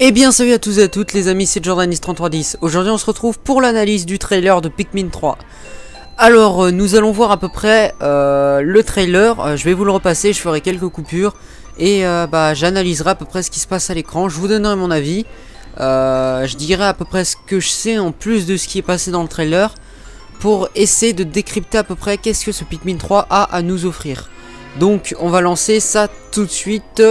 Eh bien salut à tous et à toutes les amis, c'est Jordanis3310. Aujourd'hui on se retrouve pour l'analyse du trailer de Pikmin 3. Alors nous allons voir à peu près le trailer, je vais vous le repasser, je ferai quelques coupures. Et j'analyserai à peu près ce qui se passe à l'écran, je vous donnerai mon avis. Je dirai à peu près ce que je sais en plus de ce qui est passé dans le trailer. Pour essayer de décrypter à peu près qu'est-ce que ce Pikmin 3 a à nous offrir. Donc on va lancer ça tout de suite.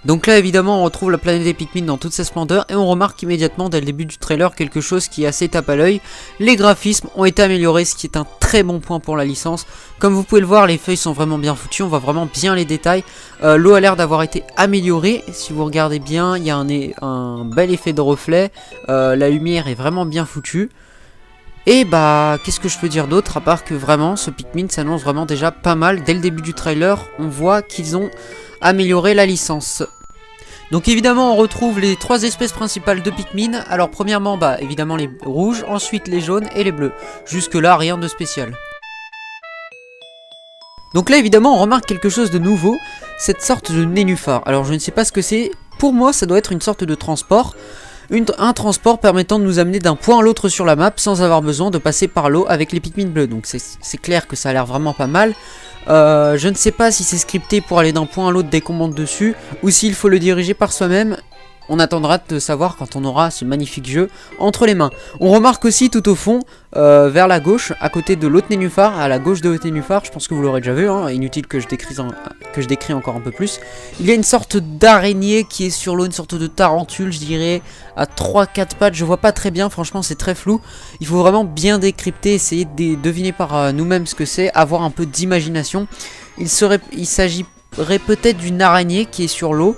Donc là évidemment on retrouve la planète des Pikmin dans toute sa splendeur et on remarque immédiatement dès le début du trailer quelque chose qui est assez tape à l'œil. Les graphismes ont été améliorés, ce qui est un très bon point pour la licence. Comme vous pouvez le voir, les feuilles sont vraiment bien foutues, on voit vraiment bien les détails. L'eau a l'air d'avoir été améliorée, si vous regardez bien il y a un bel effet de reflet, la lumière est vraiment bien foutue. Et qu'est-ce que je peux dire d'autre à part que vraiment ce Pikmin s'annonce vraiment déjà pas mal. Dès le début du trailer on voit qu'ils ont amélioré la licence. Donc évidemment on retrouve les trois espèces principales de Pikmin. Alors premièrement évidemment les rouges, ensuite les jaunes et les bleus. Jusque là rien de spécial. Donc là évidemment on remarque quelque chose de nouveau, cette sorte de nénuphar. Alors je ne sais pas ce que c'est, pour moi ça doit être une sorte de transport. Un transport permettant de nous amener d'un point à l'autre sur la map sans avoir besoin de passer par l'eau avec les Pikmin bleus. Donc c'est clair que ça a l'air vraiment pas mal. Je ne sais pas si c'est scripté pour aller d'un point à l'autre dès qu'on monte dessus ou s'il faut le diriger par soi-même. On attendra de savoir quand on aura ce magnifique jeu entre les mains. On remarque aussi tout au fond, vers la gauche, à côté de l'autre nénuphar, à la gauche de l'autre nénuphar, je pense que vous l'aurez déjà vu, hein, inutile que je décris encore un peu plus. Il y a une sorte d'araignée qui est sur l'eau, une sorte de tarentule, je dirais, à 3-4 pattes, je vois pas très bien, franchement c'est très flou. Il faut vraiment bien décrypter, essayer de deviner par nous-mêmes ce que c'est, avoir un peu d'imagination. Il s'agirait peut-être d'une araignée qui est sur l'eau.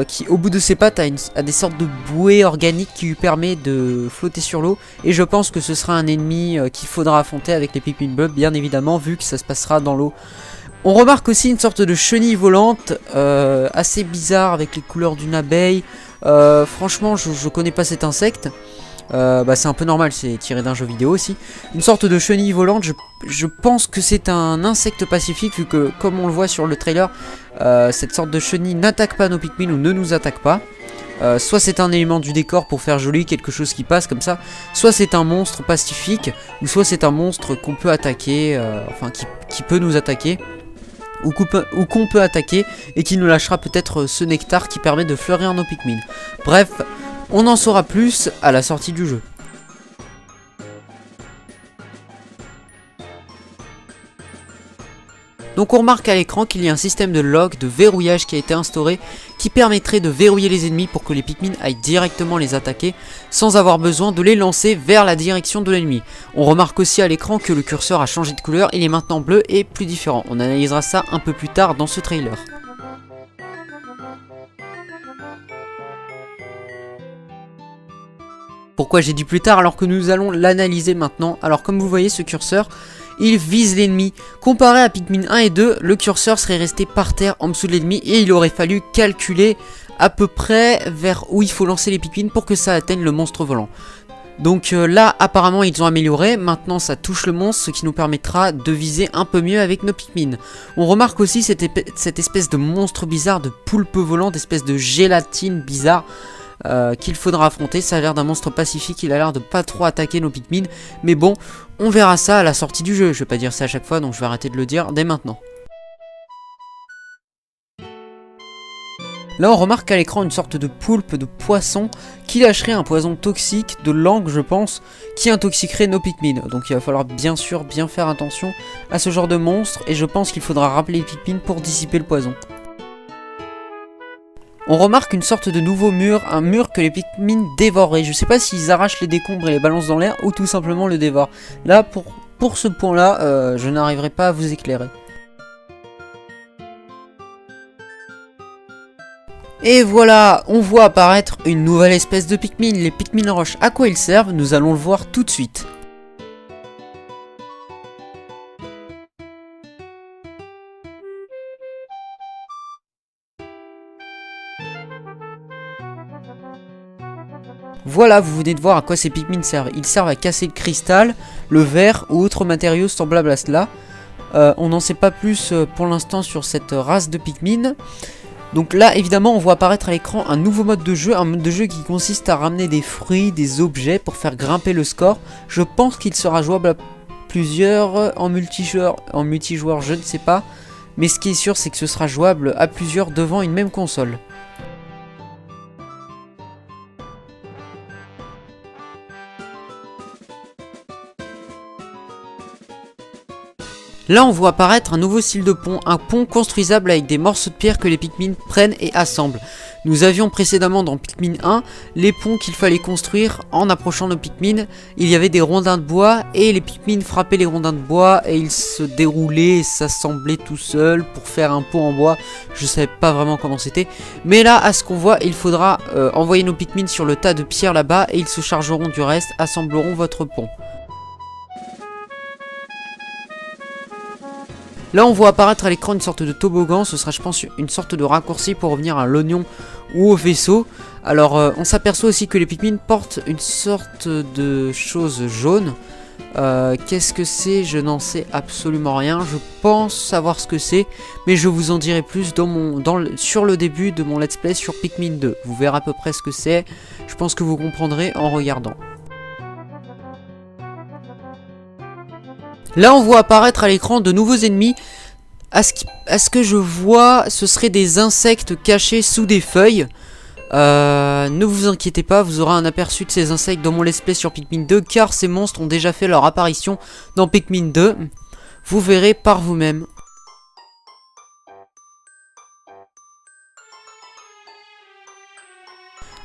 Qui au bout de ses pattes a des sortes de bouées organiques qui lui permet de flotter sur l'eau. Et je pense que ce sera un ennemi qu'il faudra affronter avec les Pikmin bleus, bien évidemment, vu que ça se passera dans l'eau. On remarque aussi une sorte de chenille volante assez bizarre avec les couleurs d'une abeille. Franchement je connais pas cet insecte. C'est un peu normal, c'est tiré d'un jeu vidéo aussi. Une sorte de chenille volante, je pense que c'est un insecte pacifique, vu que comme on le voit sur le trailer, cette sorte de chenille n'attaque pas nos Pikmin ou ne nous attaque pas. Soit c'est un élément du décor pour faire joli, quelque chose qui passe comme ça, soit c'est un monstre pacifique, ou soit c'est un monstre qu'on peut attaquer, qui peut nous attaquer. Ou qu'on peut attaquer et qui nous lâchera peut-être ce nectar qui permet de fleurir nos Pikmin. Bref, on en saura plus à la sortie du jeu. Donc on remarque à l'écran qu'il y a un système de lock, de verrouillage qui a été instauré, qui permettrait de verrouiller les ennemis pour que les Pikmin aillent directement les attaquer sans avoir besoin de les lancer vers la direction de l'ennemi. On remarque aussi à l'écran que le curseur a changé de couleur, il est maintenant bleu et plus différent. On analysera ça un peu plus tard dans ce trailer. Pourquoi j'ai dit plus tard alors que nous allons l'analyser maintenant? Alors comme vous voyez ce curseur, il vise l'ennemi. Comparé à Pikmin 1 et 2, le curseur serait resté par terre en dessous de l'ennemi et il aurait fallu calculer à peu près vers où il faut lancer les Pikmin pour que ça atteigne le monstre volant. Donc là apparemment ils ont amélioré, maintenant ça touche le monstre, ce qui nous permettra de viser un peu mieux avec nos Pikmin. On remarque aussi cette espèce de monstre bizarre, de poulpe volant, d'espèce de gélatine bizarre. Qu'il faudra affronter. Ça a l'air d'un monstre pacifique, il a l'air de pas trop attaquer nos Pikmin, mais bon, on verra ça à la sortie du jeu. Je vais pas dire ça à chaque fois, donc je vais arrêter de le dire dès maintenant. Là on remarque à l'écran une sorte de poulpe, de poisson, qui lâcherait un poison toxique, de langue je pense, qui intoxiquerait nos Pikmin. Donc il va falloir bien sûr bien faire attention à ce genre de monstre, et je pense qu'il faudra rappeler les Pikmin pour dissiper le poison. On remarque une sorte de nouveau mur, un mur que les Pikmin dévoreraient. Je sais pas s'ils arrachent les décombres et les balancent dans l'air ou tout simplement le dévorent. Là, pour ce point-là, je n'arriverai pas à vous éclairer. Et voilà, on voit apparaître une nouvelle espèce de Pikmin, les Pikmin roches. À quoi ils servent? Nous allons le voir tout de suite. Voilà, vous venez de voir à quoi ces Pikmin servent. Ils servent à casser le cristal, le verre ou autres matériaux semblables à cela. On n'en sait pas plus pour l'instant sur cette race de Pikmin. Donc là évidemment on voit apparaître à l'écran un nouveau mode de jeu, un mode de jeu qui consiste à ramener des fruits, des objets pour faire grimper le score. Je pense qu'il sera jouable à plusieurs en multijoueur je ne sais pas, mais ce qui est sûr c'est que ce sera jouable à plusieurs devant une même console. Là on voit apparaître un nouveau style de pont, un pont construisable avec des morceaux de pierre que les Pikmin prennent et assemblent. Nous avions précédemment dans Pikmin 1 les ponts qu'il fallait construire en approchant nos Pikmin. Il y avait des rondins de bois et les Pikmin frappaient les rondins de bois et ils se déroulaient et s'assemblaient tout seuls pour faire un pont en bois. Je savais pas vraiment comment c'était. Mais là à ce qu'on voit il faudra envoyer nos Pikmin sur le tas de pierres là-bas et ils se chargeront du reste, assembleront votre pont. Là on voit apparaître à l'écran une sorte de toboggan, ce sera je pense une sorte de raccourci pour revenir à l'oignon ou au vaisseau. Alors on s'aperçoit aussi que les Pikmin portent une sorte de chose jaune. Qu'est-ce que c'est? Je n'en sais absolument rien, je pense savoir ce que c'est, mais je vous en dirai plus sur le début de mon let's play sur Pikmin 2. Vous verrez à peu près ce que c'est, je pense que vous comprendrez en regardant. Là on voit apparaître à l'écran de nouveaux ennemis. À ce que je vois, ce seraient des insectes cachés sous des feuilles. Ne vous inquiétez pas, vous aurez un aperçu de ces insectes dans mon let's play sur Pikmin 2, car ces monstres ont déjà fait leur apparition dans Pikmin 2. Vous verrez par vous-même.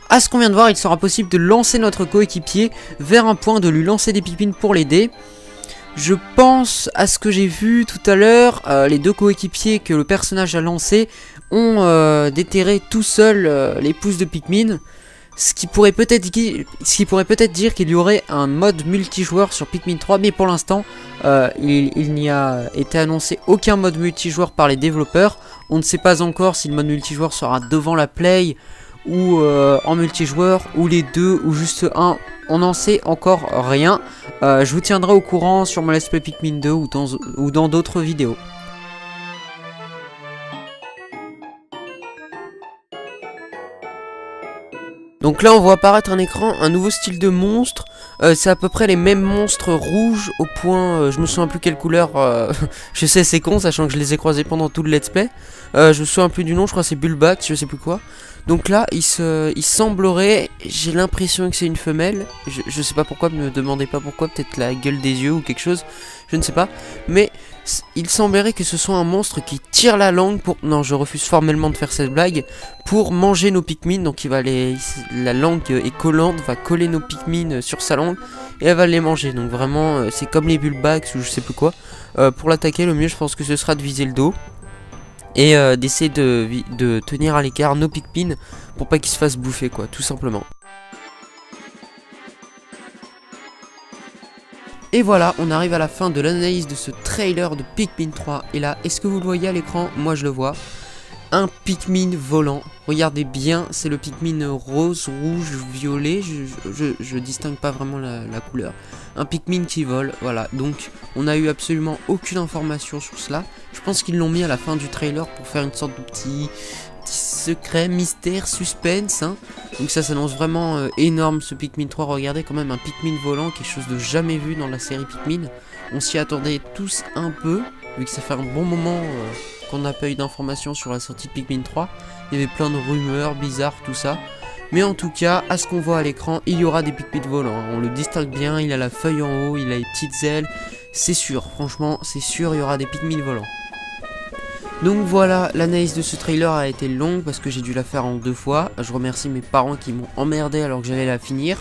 À ce qu'on vient de voir, il sera possible de lancer notre coéquipier vers un point, de lui lancer des Pikmin pour l'aider. Je pense à ce que j'ai vu tout à l'heure, les deux coéquipiers que le personnage a lancés ont déterré tout seuls les pousses de Pikmin. Ce qui pourrait peut-être dire qu'il y aurait un mode multijoueur sur Pikmin 3, mais pour l'instant il n'y a été annoncé aucun mode multijoueur par les développeurs. On ne sait pas encore si le mode multijoueur sera devant la play ou en multijoueur, ou les deux, ou juste un. On n'en sait encore rien. Je vous tiendrai au courant sur mon let's play Pikmin 2 ou dans d'autres vidéos. Donc là on voit apparaître un écran, un nouveau style de monstre. C'est à peu près les mêmes monstres rouges au point, je me souviens plus quelle couleur. Je sais, c'est con sachant que je les ai croisés pendant tout le let's play. Je me souviens plus du nom, je crois que c'est Bulbax, je sais plus quoi. Donc là il semblerait, j'ai l'impression que c'est une femelle. Je sais pas pourquoi, me demandez pas pourquoi, peut-être la gueule des yeux ou quelque chose, je ne sais pas. Mais il semblerait que ce soit un monstre qui tire la langue pour... Non, je refuse formellement de faire cette blague. Pour manger nos Pikmin, donc la langue est collante, va coller nos Pikmin sur sa langue et elle va les manger. Donc vraiment, c'est comme les Bulbax ou je sais plus quoi. Pour l'attaquer, le mieux je pense que ce sera de viser le dos. Et d'essayer de tenir à l'écart nos Pikmin pour pas qu'ils se fassent bouffer quoi, tout simplement. Et voilà, on arrive à la fin de l'analyse de ce trailer de Pikmin 3. Et là, est-ce que vous le voyez à l'écran? Moi je le vois. Un Pikmin volant. Regardez bien, c'est le Pikmin rose, rouge, violet. Je distingue pas vraiment la couleur. Un Pikmin qui vole, voilà. Donc, on n'a eu absolument aucune information sur cela. Je pense qu'ils l'ont mis à la fin du trailer pour faire une sorte de petit secret, mystère, suspense. Hein. Donc ça s'annonce vraiment énorme ce Pikmin 3. Regardez quand même un Pikmin volant, quelque chose de jamais vu dans la série Pikmin. On s'y attendait tous un peu, vu que ça fait un bon moment qu'on n'a pas eu d'informations sur la sortie de Pikmin 3. Il y avait plein de rumeurs bizarres, tout ça. Mais en tout cas, à ce qu'on voit à l'écran, il y aura des Pikmin volants. Hein. On le distingue bien, il a la feuille en haut, il a les petites ailes. C'est sûr, franchement, c'est sûr, il y aura des Pikmin volants. Donc voilà, l'analyse de ce trailer a été longue parce que j'ai dû la faire en 2 fois. Je remercie mes parents qui m'ont emmerdé alors que j'allais la finir.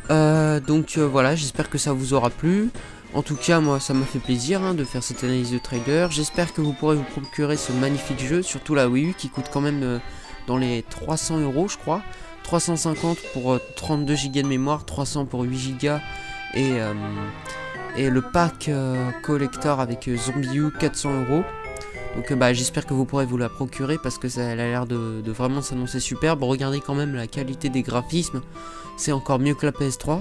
Voilà, j'espère que ça vous aura plu. En tout cas, moi, ça m'a fait plaisir de faire cette analyse de trailer. J'espère que vous pourrez vous procurer ce magnifique jeu, surtout la Wii U qui coûte quand même dans les 300 €, je crois. 350 pour 32 Go de mémoire, 300 pour 8 Go et le pack collector avec ZombiU 400 €. Donc j'espère que vous pourrez vous la procurer parce que ça a l'air de vraiment s'annoncer superbe. Regardez quand même la qualité des graphismes, c'est encore mieux que la PS3.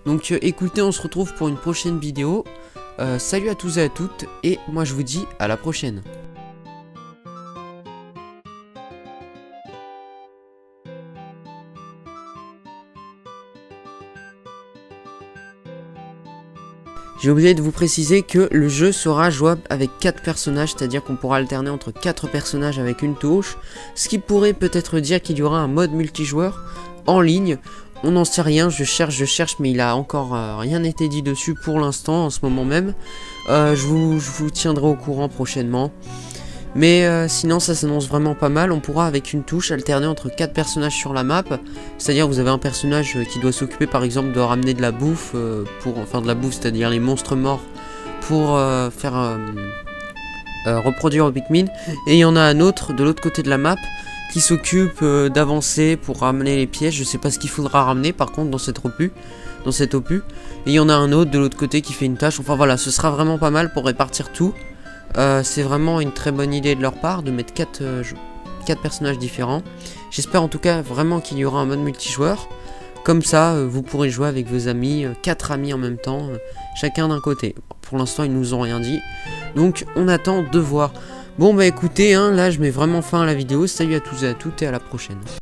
Donc écoutez, on se retrouve pour une prochaine vidéo. Salut à tous et à toutes et moi je vous dis à la prochaine. J'ai oublié de vous préciser que le jeu sera jouable avec 4 personnages, c'est-à-dire qu'on pourra alterner entre 4 personnages avec une touche, ce qui pourrait peut-être dire qu'il y aura un mode multijoueur en ligne. On n'en sait rien, je cherche, mais il a encore rien été dit dessus pour l'instant, en ce moment même. Je vous tiendrai au courant prochainement. Mais sinon ça s'annonce vraiment pas mal. On pourra avec une touche alterner entre 4 personnages sur la map. C'est-à-dire vous avez un personnage qui doit s'occuper par exemple de ramener de la bouffe, c'est-à-dire les monstres morts pour faire reproduire au Pikmin. Et il y en a un autre de l'autre côté de la map qui s'occupe d'avancer pour ramener les pièges. Je sais pas ce qu'il faudra ramener par contre dans cet opus. Et il y en a un autre de l'autre côté qui fait une tâche. Enfin voilà, ce sera vraiment pas mal pour répartir tout. C'est vraiment une très bonne idée de leur part de mettre 4 personnages différents. J'espère en tout cas vraiment qu'il y aura un mode multijoueur. Comme ça, vous pourrez jouer avec vos amis, 4 amis en même temps, chacun d'un côté. Pour l'instant, ils nous ont rien dit. Donc, on attend de voir. Bon, bah écoutez, là, je mets vraiment fin à la vidéo. Salut à tous et à toutes et à la prochaine.